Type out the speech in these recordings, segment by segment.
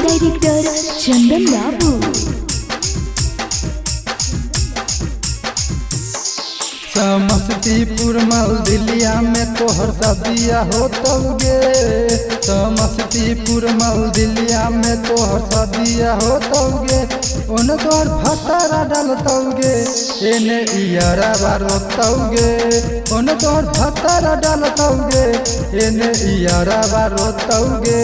Director चंदन बाबू। समस्तीपुर माल दिलिया में तोहर शादिया होतौगे। समस्तीपुर माल दिलिया में तोहर शादिया होतौगे। ओन तोहर भतारा डालतौगे एने इयारा बारोतौगे। ओन तोहर भतारा डालतौगे एने इयारा बारोतौगे।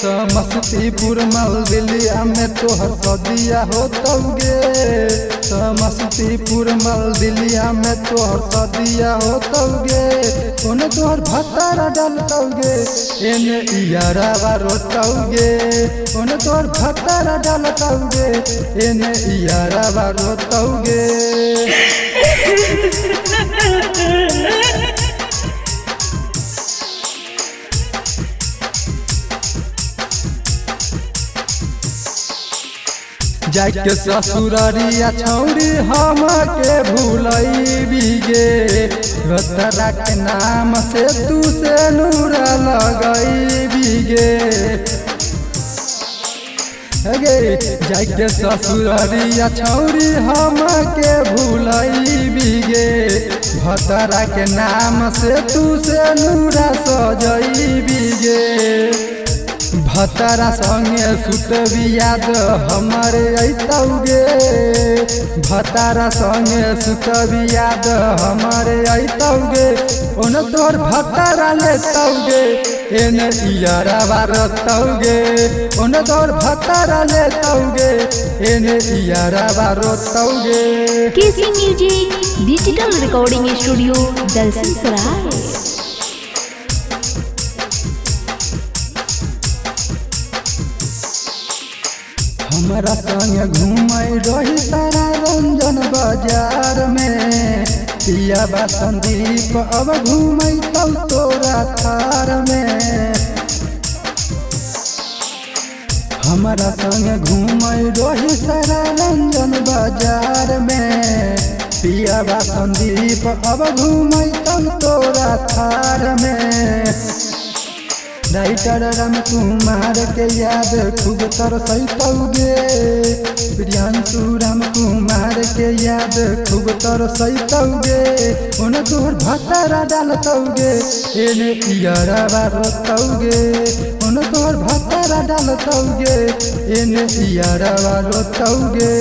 समस्तीपुर माल दिलिया में तोहर शादिया होतौगे। समस्तीपुर माल दिलिया में तोहर शादिया होतौगे। ओने तोहर भतारा डालतौगे एने इयारा बारोतौगे। ओने तोहर भतारा डालतौगे एने इयारा बारोतौगे। जाके ससुरारिया छौरी हम के भूलैबिगे। भतरा के नाम से तू से नूरा लगैबिगे। गे जाके ससुरारिया छौरी हम के भूलैबिगे। भतरा के नाम से तू से नूरा सजैबिगे। भतरा संगे सुतबी याद हमारे अतौगे। भतरा संगे सुतबी याद हमारे अतौगे। ओन तोहर भतरा लेतौगे एने इयारा बारोतौगे। ओन तोहर भतरा लेतौगे एने इयारा बारोतौगे। KC music digital recording studio Dalsingh Sarai. हमारा संग घूमै रही सारा रंजन बाजार में। पिया बा संदीप अब घूमै तौ तोरा थार में। हमारा संग घूमै रही सारा रंजन बाजार में। पिया बा संदीप अब घूमै तौ तोरा थार में। राइटर राम कुमार के याद खूब तरसैतौगे। प्रियांशु राम कुमार के याद खूब तरसैतौगे। ओन तोहर भतारा डालतौगे एने इयारा बारोतौगे। ओन तोहर भतारा डालतौगे एने इयारा बारोतौगे।